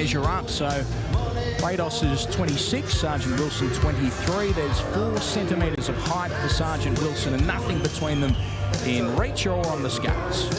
measure up. So Rados is 26, Sargent-Wilson 23. There's 4 centimetres of height for Sargent-Wilson and nothing between them in reach or on the scales.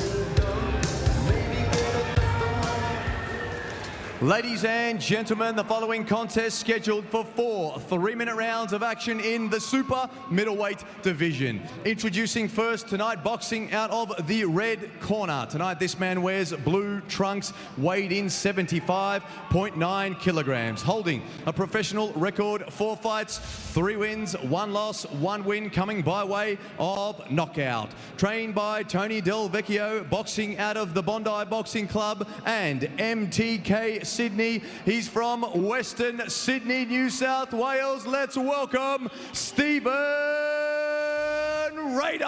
Ladies and gentlemen, the following contest scheduled for 4 3-minute rounds of action in the super middleweight division. Introducing first tonight, boxing out of the red corner. Tonight, this man wears blue trunks, weighed in 75.9 kilograms, holding a professional record, 4 fights, 3 wins, 1 loss, 1 win, coming by way of knockout. Trained by Tony Del Vecchio, boxing out of the Bondi Boxing Club and MTK Sydney. He's from Western Sydney, New South Wales. Let's welcome Stephen Rados.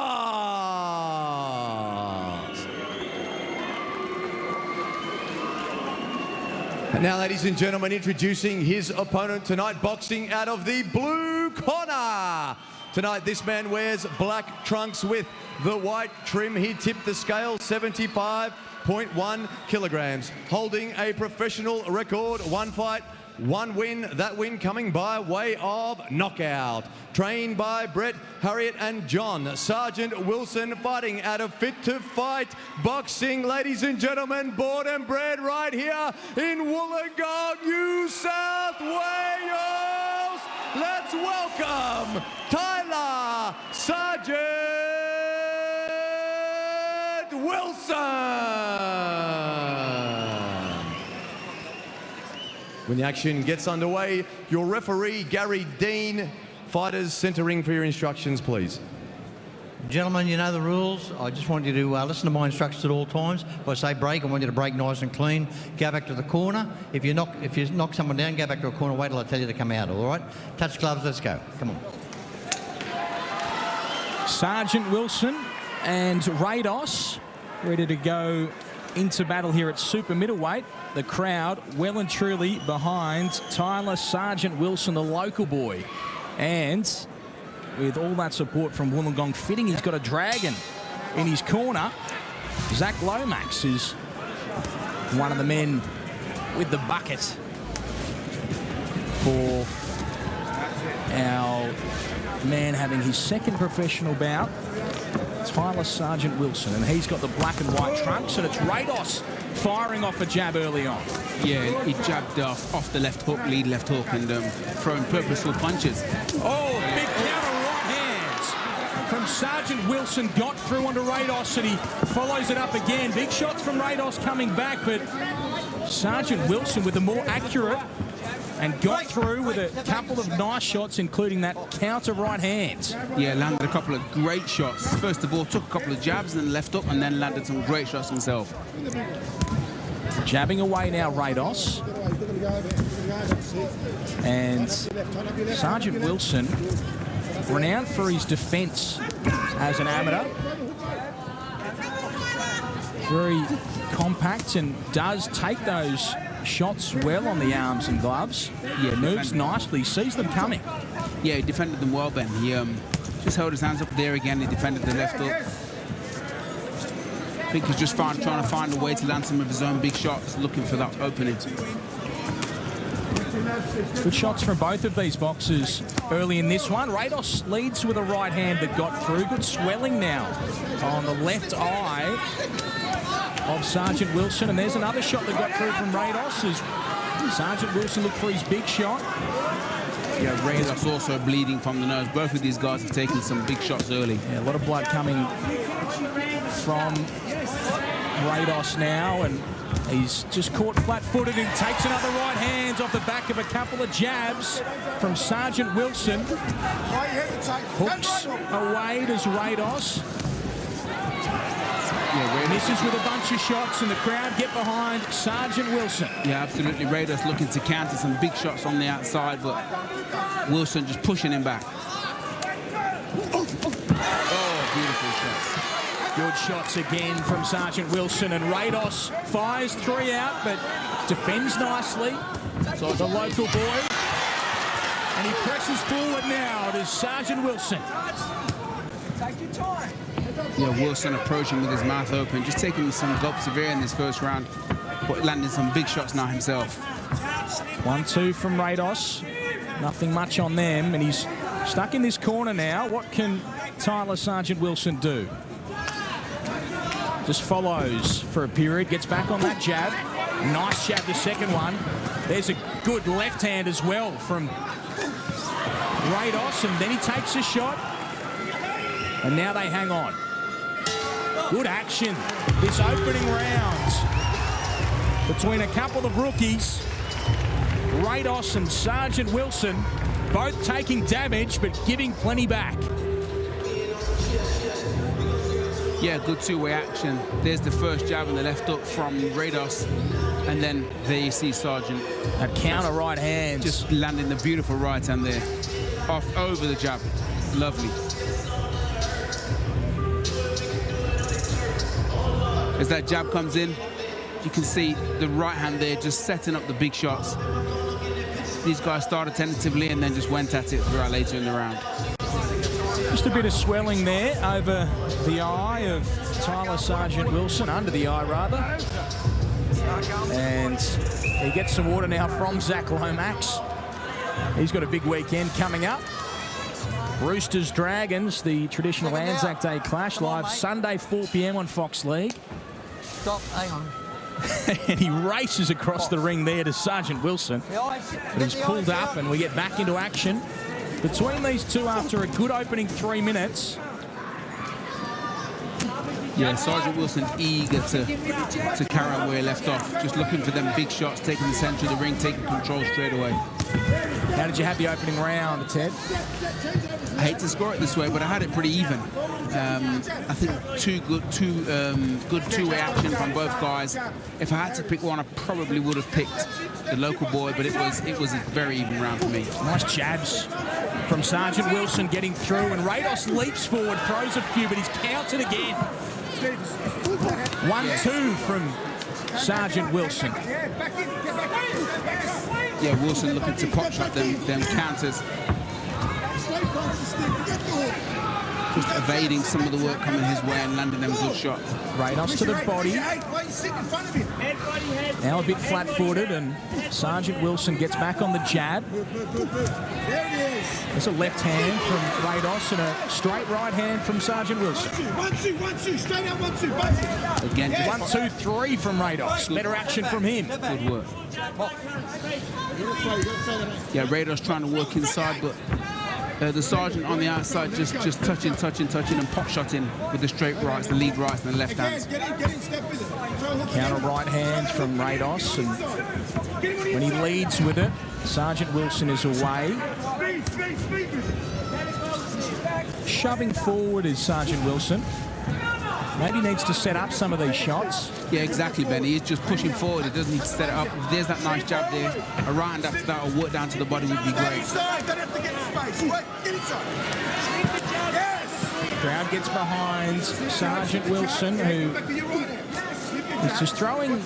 And now, ladies and gentlemen, introducing his opponent tonight, boxing out of the blue corner. Tonight, this man wears black trunks with the white trim. He tipped the scale 75.1 kilograms, holding a professional record, 1 fight, 1 win, that win coming by way of knockout. Trained by Brett, Harriet and John Sargent-Wilson, fighting out of Fit to Fight Boxing. Ladies and gentlemen, born and bred right here in Wollongong, New South Wales. Let's welcome Tyler Sargent-Wilson. When the action gets underway, your referee, Gary Dean. Fighters, centre ring for your instructions, please. Gentlemen, you know the rules. I just want you to listen to my instructions at all times. If I say break, I want you to break nice and clean. Go back to the corner. If you knock someone down, go back to a corner. Wait till I tell you to come out, all right? Touch gloves, let's go. Come on. Sargent-Wilson and Rados ready to go into battle here at super middleweight. The crowd well and truly behind Tyler Sargent-Wilson, the local boy. And with all that support from Wollongong fitting, he's got a dragon in his corner. Zach Lomax is one of the men with the bucket for our man having his second professional bout, Tyler Sargent-Wilson, and he's got the black and white trunks, and it's Rados firing off a jab early on. Yeah, he jabbed off the left hook, lead left hook, and throwing purposeful punches. Oh, big counter right hands from Sargent-Wilson, got through onto Rados, and he follows it up again. Big shots from Rados coming back, but Sargent-Wilson with a more accurate and got through with a couple of nice shots, including that counter right hands. Yeah, landed a couple of great shots. First of all, took a couple of jabs and then left up, and then landed some great shots himself. Jabbing away now, Rados. And Sargent-Wilson, renowned for his defence as an amateur. Very compact and does take those shots well on the arms and gloves. Yeah, moves nicely, sees them coming. Yeah, he defended them well, Ben. He just held his hands up there again. He defended the left hook. I think he's just trying to find a way to land some of his own big shots, looking for that opening. Good shots from both of these boxers early in this one. Rados leads with a right hand that got through. Good swelling now on the left eye of Sargent-Wilson, and there's another shot that got through from Rados as Sargent-Wilson looked for his big shot. Yeah, Rados also bleeding from the nose. Both of these guys have taken some big shots early. Yeah, a lot of blood coming from Rados now, and he's just caught flat-footed and takes another right hand off the back of a couple of jabs from Sargent-Wilson. Hooks away does Rados. Yeah, misses with a bunch of shots, and the crowd get behind Sargent-Wilson. Yeah, absolutely. Rados looking to counter some big shots on the outside, but Wilson just pushing him back. Oh, beautiful shots. Good shots again from Sargent-Wilson, and Rados fires 3 out, but defends nicely. So the local boy, and he presses forward now to Sargent-Wilson. Take your time. Yeah, Wilson approaching with his mouth open, just taking some gulps of air in this first round, but landing some big shots now himself. 1-2 from Rados. Nothing much on them, and he's stuck in this corner now. What can Tyler Sargent-Wilson do? Just follows for a period, gets back on that jab. Nice jab, the second one. There's a good left hand as well from Rados, and then he takes a shot. And now they hang on. Good action this opening round between a couple of rookies. Rados and Sargent-Wilson both taking damage but giving plenty back. Yeah, good two-way action. There's the first jab and the left hook from Rados, and then there you see Sargent. That counter right hand. Just landing the beautiful right hand there. Off over the jab. Lovely. As that jab comes in, you can see the right hand there just setting up the big shots. These guys started tentatively and then just went at it throughout later in the round. Just a bit of swelling there over the eye of Tyler Sargent-Wilson, under the eye rather. And he gets some water now from Zach Lomax. He's got a big weekend coming up. Roosters Dragons, the traditional Anzac Day clash, live Sunday 4 p.m. on Fox League. Stop, hang on. And he races across the ring there to Sargent-Wilson. But he's pulled up and we get back into action between these two after a good opening 3 minutes. Yeah, Sargent-Wilson eager to carry on where he left off. Just looking for them big shots, taking the centre of the ring, taking control straight away. How did you have the opening round, Ted? I hate to score it this way, but I had it pretty even. I think good two-way action from both guys. If I had to pick one, I probably would have picked the local boy, but it was a very even round for me. Nice jabs from Sargent-Wilson getting through, and Rados leaps forward, throws a few, but he's countered again. 1-2 from Sargent-Wilson. Yeah, Wilson looking to pop shot them counters. Just evading some of the work coming his way and landing them good shots. Rados to the body. Now a bit flat-footed, and Sargent-Wilson gets back on the jab. There's a left hand from Rados and a straight right hand from Sargent-Wilson. 1-2, straight up 1-2. Again, 1-2-3 from Rados. Better action from him. Good work. Yeah, Rados trying to work inside, but the Sargent on the outside just touching and pop shotting with the straight rights, the lead rights and the left hands. Counter right hand from Rados, and when he leads with it, Sargent-Wilson is away. Shoving forward is Sargent-Wilson. Maybe needs to set up some of these shots. Yeah, exactly, Benny. He's just pushing forward. He doesn't need to set it up. There's that nice jab there. A right hand after that or work down to the body would be great. Crowd gets behind Sargent-Wilson, who is just throwing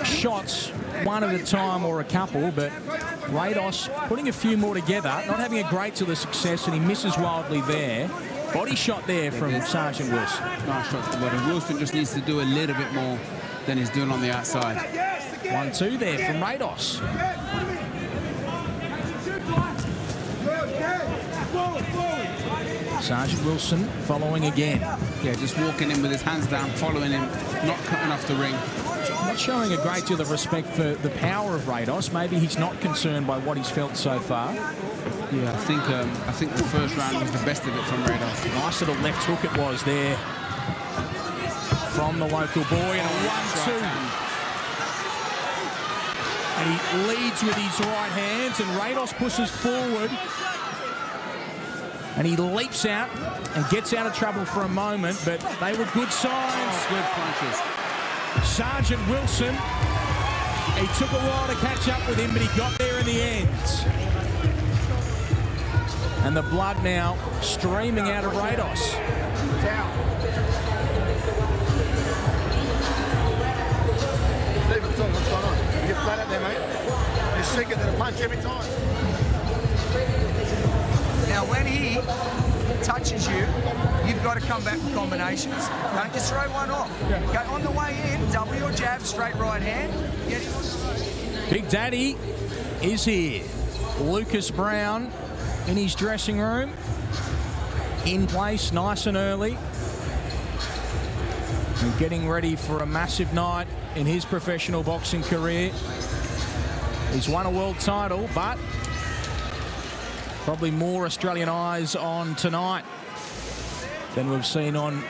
shots one at a time or a couple, but Rados putting a few more together, not having a great deal of success, and he misses wildly there. Body shot there from Sargent-Wilson. Nice shot to the body. Wilson just needs to do a little bit more than he's doing on the outside. 1-2 there from Rados. Sargent-Wilson following again. Yeah, just walking in with his hands down, following him, not cutting off the ring. Not showing a great deal of respect for the power of Rados. Maybe he's not concerned by what he's felt so far. Yeah, I think the first round was the best of it from Rados. Nice little left hook it was there from the local boy, and a 1-2. And he leads with his right hands, and Rados pushes forward. And he leaps out and gets out of trouble for a moment, but they were good signs. Good punches. Sargent-Wilson, he took a while to catch up with him, but he got there in the end. And the blood now streaming out of Rados. Steve, what's going on? You get flat out there, mate. You're sicker than a punch every time. Now, when he touches you, you've got to come back with combinations. Don't just throw one off. Go on the way in, double your jab, straight right hand. Get him. Big Daddy is here. Lucas Browne in his dressing room. In place nice and early. And getting ready for a massive night in his professional boxing career. He's won a world title, but probably more Australian eyes on tonight than we've seen on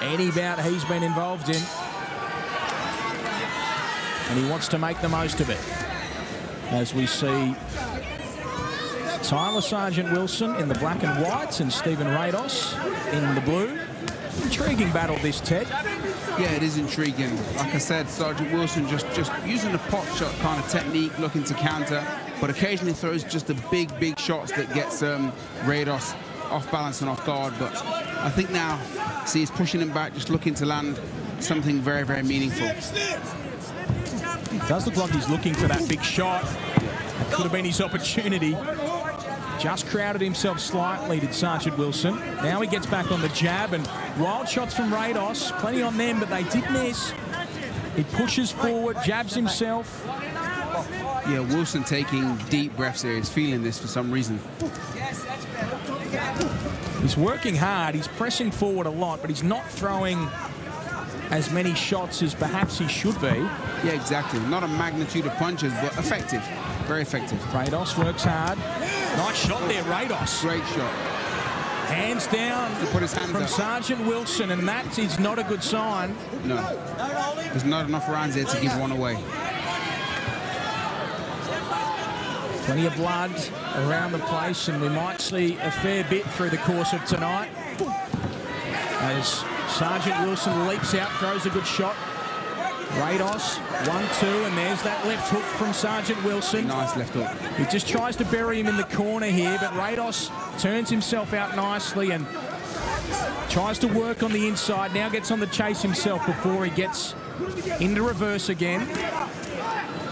any bout he's been involved in. And he wants to make the most of it. As we see Tyler Sargent-Wilson in the black and whites and Stephen Rados in the blue. Intriguing battle this, Ted. Yeah, it is intriguing. Like I said, Sargent-Wilson just using the pot shot kind of technique, looking to counter, but occasionally throws just the big shots that gets Rados off balance and off guard. But I think now, see, he's pushing him back, just looking to land something very, very meaningful. It does look like he's looking for that big shot. That could have been his opportunity. Just crowded himself slightly, did Sargent-Wilson. Now he gets back on the jab, and wild shots from Rados. Plenty on them, but they did miss. He pushes forward, jabs himself. Yeah, Wilson taking deep breaths here. He's feeling this for some reason. He's working hard. He's pressing forward a lot, but he's not throwing as many shots as perhaps he should be. Yeah, exactly. Not a magnitude of punches, but effective. Very effective. Rados works hard. Nice shot there, Rados. Great shot. Hands down He put his hands from up. Sargent-Wilson, and that is not a good sign. No. There's not enough rounds there to give one away. Plenty of blood around the place, and we might see a fair bit through the course of tonight. As Sargent-Wilson leaps out, throws a good shot. Rados, 1-2, and there's that left hook from Sargent-Wilson. Nice left hook. He just tries to bury him in the corner here, but Rados turns himself out nicely and tries to work on the inside. Now gets on the chase himself before he gets into reverse again.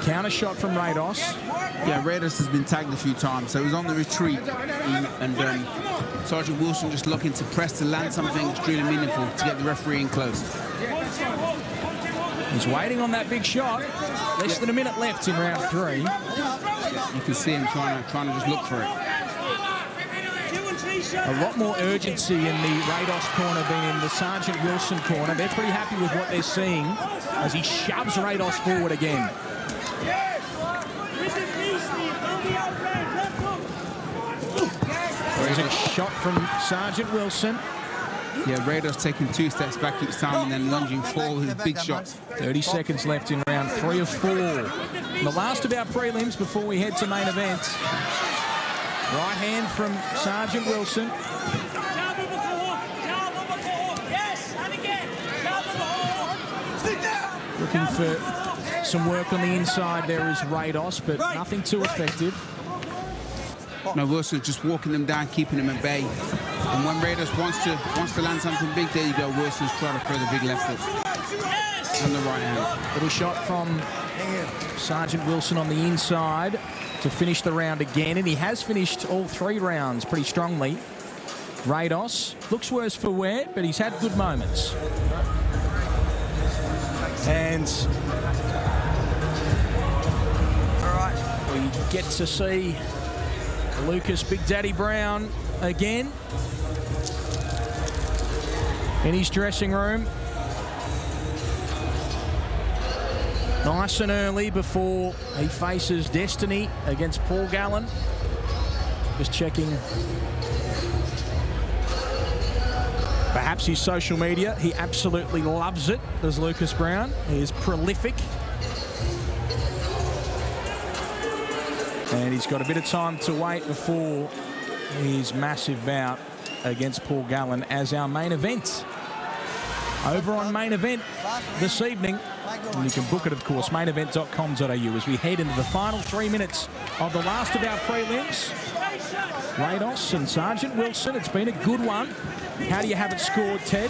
Counter shot from Rados. Yeah, Rados has been tagged a few times, so he's on the retreat. And Sargent-Wilson just looking to press to land something extremely meaningful to get the referee in close. He's waiting on that big shot. Less than a minute left in round 3. You can see him trying to just look for it. A lot more urgency in the Rados corner than in the Sargent-Wilson corner. They're pretty happy with what they're seeing as he shoves Rados forward again. There's a shot from Sargent-Wilson. Yeah, Rados taking 2 steps back each time and then lunging forward with big shots. 30 seconds left in round 3 of 4. The last of our prelims before we head to main event. Right hand from Sargent-Wilson. Looking for some work on the inside there is Rados, but nothing too effective. No, Wilson's just walking them down, keeping them at bay. And when Rados wants to land something big, there you go. Wilson's trying to throw the big left hook and the right hand. Little shot from Sargent-Wilson on the inside to finish the round again, and he has finished all 3 rounds pretty strongly. Rados looks worse for wear, but he's had good moments. And we get to see Lucas Big Daddy Browne again in his dressing room. Nice and early before he faces destiny against Paul Gallen. Just checking perhaps his social media. He absolutely loves it, does Lucas Browne. He is prolific. And he's got a bit of time to wait before his massive bout against Paul Gallen as our main event. Over on main event this evening, and you can book it, of course, mainevent.com.au as we head into the final 3 minutes of the last of our prelims. Rados and Sargent-Wilson, it's been a good one. How do you have it scored, Ted?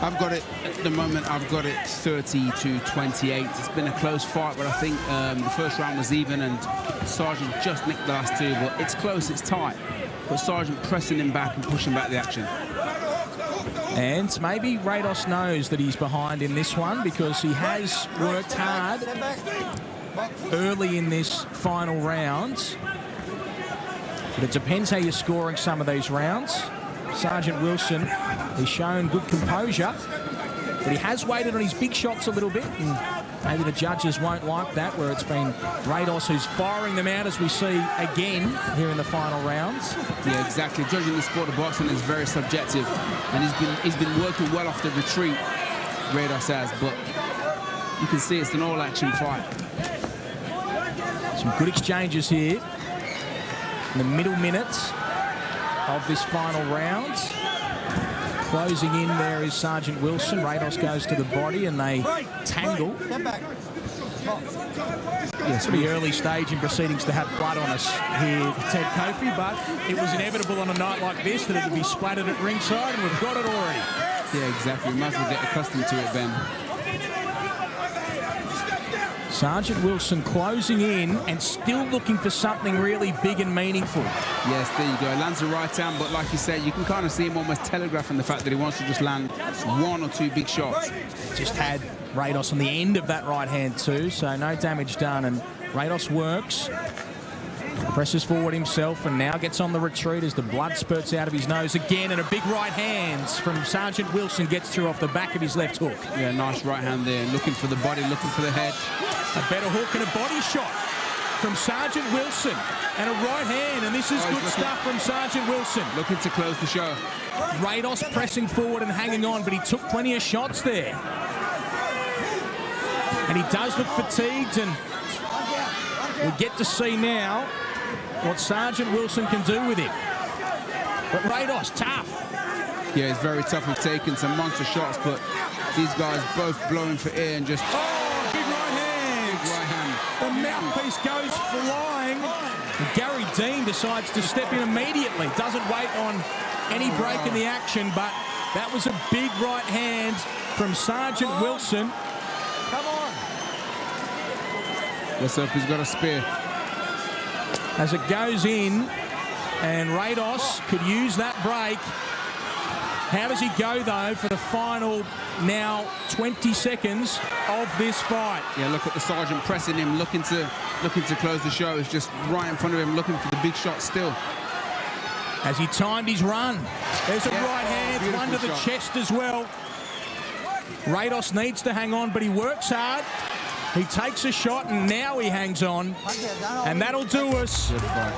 I've got it, at the moment, I've got it 30-28. It's been a close fight, but I think the first round was even and Sargent just nicked the last 2, but it's close, it's tight. But Sargent pressing him back and pushing back the action. And maybe Rados knows that he's behind in this one because he has worked hard early in this final round. But it depends how you're scoring some of these rounds. Sargent-Wilson has shown good composure, but he has waited on his big shots a little bit. And maybe the judges won't like that, where it's been Rados who's firing them out, as we see again here in the final rounds. Yeah, exactly. Judging the sport of boxing is very subjective, and he's been working well off the retreat, Rados has, but you can see it's an all-action fight. Some good exchanges here in the middle minutes of this final round. Closing in there is Sargent-Wilson. Rados goes to the body and they tangle. Yes, pretty early stage in proceedings to have blood on us here, Ted Kofi, but it was inevitable on a night like this that it would be splattered at ringside, and we've got it already. Yeah, exactly. We might as well get accustomed to it, Ben. Sargent-Wilson closing in and still looking for something really big and meaningful. Yes, there you go. Lands a right hand, but like you said, you can kind of see him almost telegraphing the fact that he wants to just land one or two big shots. Just had Rados on the end of that right hand too, so no damage done, and Rados works. Presses forward himself and now gets on the retreat as the blood spurts out of his nose again, and a big right hand from Sargent-Wilson gets through off the back of his left hook. Yeah, nice right hand there, looking for the body, looking for the head. A better hook and a body shot from Sargent-Wilson, and a right hand, and this is good stuff from Sargent-Wilson. Looking to close the show. Rados pressing forward and hanging on, but he took plenty of shots there. And he does look fatigued, and we get to see now what Sargent-Wilson can do with him. But Rados, tough. Yeah, he's very tough. We've taken some monster shots, but these guys both blowing for air and just... Oh, big right hand. Big right hand. The mouthpiece goes flying. And Gary Dean decides to step in immediately. Doesn't wait on any break in the action, but that was a big right hand from Sargent-Wilson. Come on. Let's hope he's got a spear. As it goes in, and Rados could use that break. How does he go, though, for the final now 20 seconds of this fight? Yeah, look at the sergeant pressing him, looking to close the show. He's just right in front of him, looking for the big shot still. As he timed his run. There's a right hand, one to the chest as well. Rados needs to hang on, but he works hard. He takes a shot, and now he hangs on. And that'll do us. Good fight.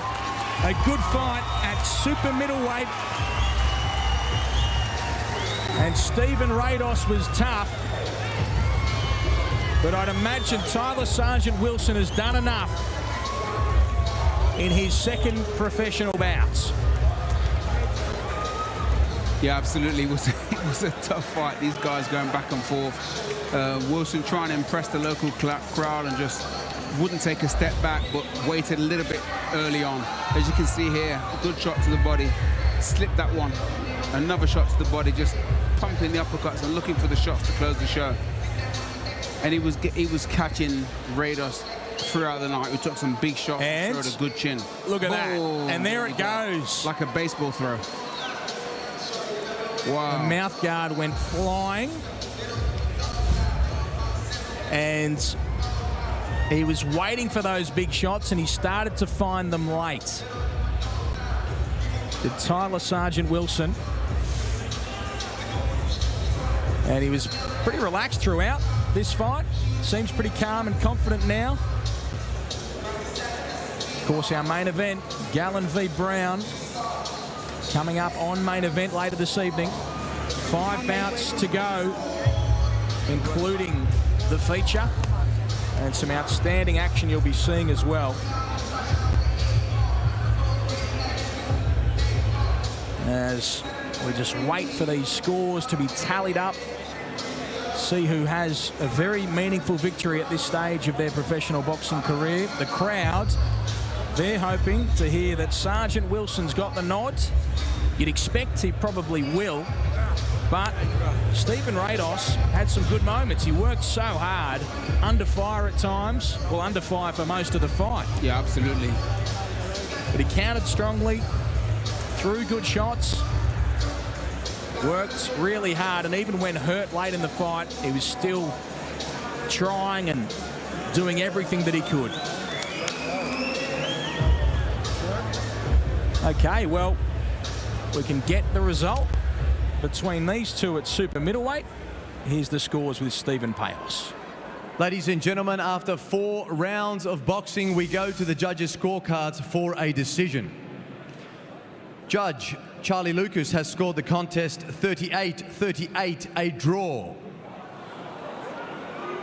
A good fight at super middleweight. And Stephen Rados was tough. But I'd imagine Tyler Sargent-Wilson has done enough in his second professional bout. Yeah, absolutely. It was a tough fight. These guys going back and forth. Wilson trying to impress the local crowd and just wouldn't take a step back, but waited a little bit early on. As you can see here, a good shot to the body. Slipped that one. Another shot to the body, just pumping the uppercuts and looking for the shots to close the show. And he was catching Rados throughout the night. We took some big shots and showed a good chin. Look at that. And there it goes. Like a baseball throw. Wow. The mouth guard went flying. And he was waiting for those big shots, and he started to find them late. To Tyler Sargent-Wilson. And he was pretty relaxed throughout this fight. Seems pretty calm and confident now. Of course, our main event, Gallen v Browne, coming up on main event later this evening. 5 bouts to go, including the feature, and some outstanding action you'll be seeing as well. As we just wait for these scores to be tallied up, see who has a very meaningful victory at this stage of their professional boxing career. The crowd, they're hoping to hear that Sargent-Wilson's got the nod. You'd expect he probably will, but Stephen Rados had some good moments. He worked so hard, under fire at times, well, under fire for most of the fight. Yeah, absolutely. But he countered strongly, threw good shots, worked really hard, and even when hurt late in the fight, he was still trying and doing everything that he could. Okay, well, we can get the result between these two at super middleweight. Here's the scores with Stephen Payos. Ladies and gentlemen, after 4 rounds of boxing, we go to the judges' scorecards for a decision. Judge Charlie Lucas has scored the contest 38-38, a draw.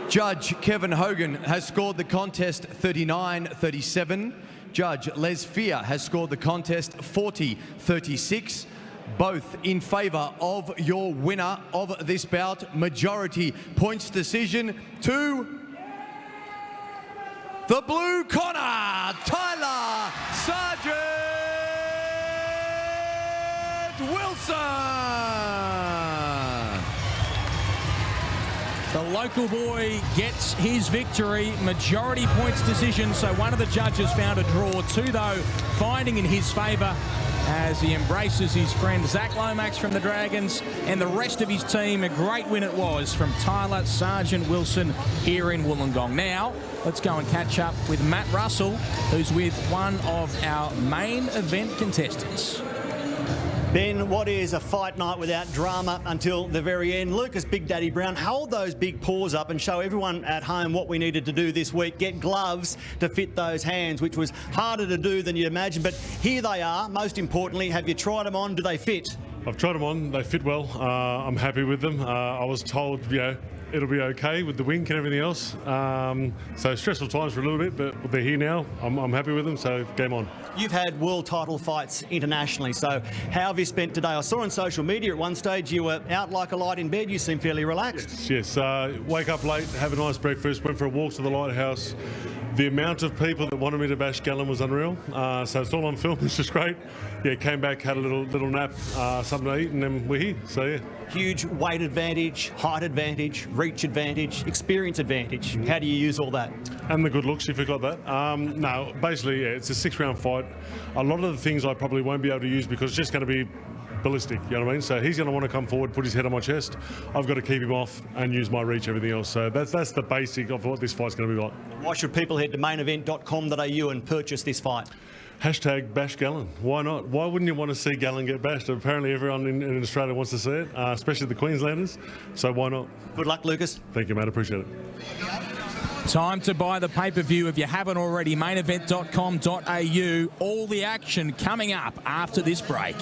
Judge Kevin Hogan has scored the contest 39-37. Judge Les Fear has scored the contest 40-36. Both in favour of your winner of this bout. Majority points decision to the blue corner, Tyler Sargent-Wilson. The local boy gets his victory. Majority points decision, so one of the judges found a draw. 2, though, finding in his favour as he embraces his friend Zach Lomax from the Dragons and the rest of his team. A great win it was from Tyler Sargent-Wilson here in Wollongong. Now, let's go and catch up with Matt Russell, who's with one of our main event contestants. Ben, what is a fight night without drama until the very end? Lucas Big Daddy Browne, hold those big paws up and show everyone at home what we needed to do this week. Get gloves to fit those hands, which was harder to do than you'd imagine. But here they are. Most importantly, have you tried them on? Do they fit? I've tried them on. They fit well. I'm happy with them. I was told, it'll be okay with the wink and everything else. So stressful times for a little bit, but they're here now. I'm happy with them, so game on. You've had world title fights internationally, so how have you spent today? I saw on social media at one stage you were out like a light in bed. You seem fairly relaxed. Yes. Wake up late, have a nice breakfast, went for a walk to the lighthouse. The amount of people that wanted me to bash Gallen was unreal. So it's all on film. It's just great. Yeah, came back, had a little nap, something to eat, and then we're here. So yeah. Huge weight advantage, height advantage, reach advantage, experience advantage. How do you use all that? And the good looks, if you got that. No, basically, yeah, it's a 6-round fight. A lot of the things I probably won't be able to use because it's just going to be ballistic, you know what I mean? So he's going to want to come forward, put his head on my chest. I've got to keep him off and use my reach, everything else. So that's the basic of what this fight's going to be like. Why should people head to mainevent.com.au and purchase this fight? Hashtag bash Gallen. Why not? Why wouldn't you want to see Gallen get bashed? Apparently everyone in Australia wants to see it, especially the Queenslanders. So why not? Good luck, Lucas. Thank you, mate. Appreciate it. Time to buy the pay-per-view if you haven't already. Mainevent.com.au. All the action coming up after this break.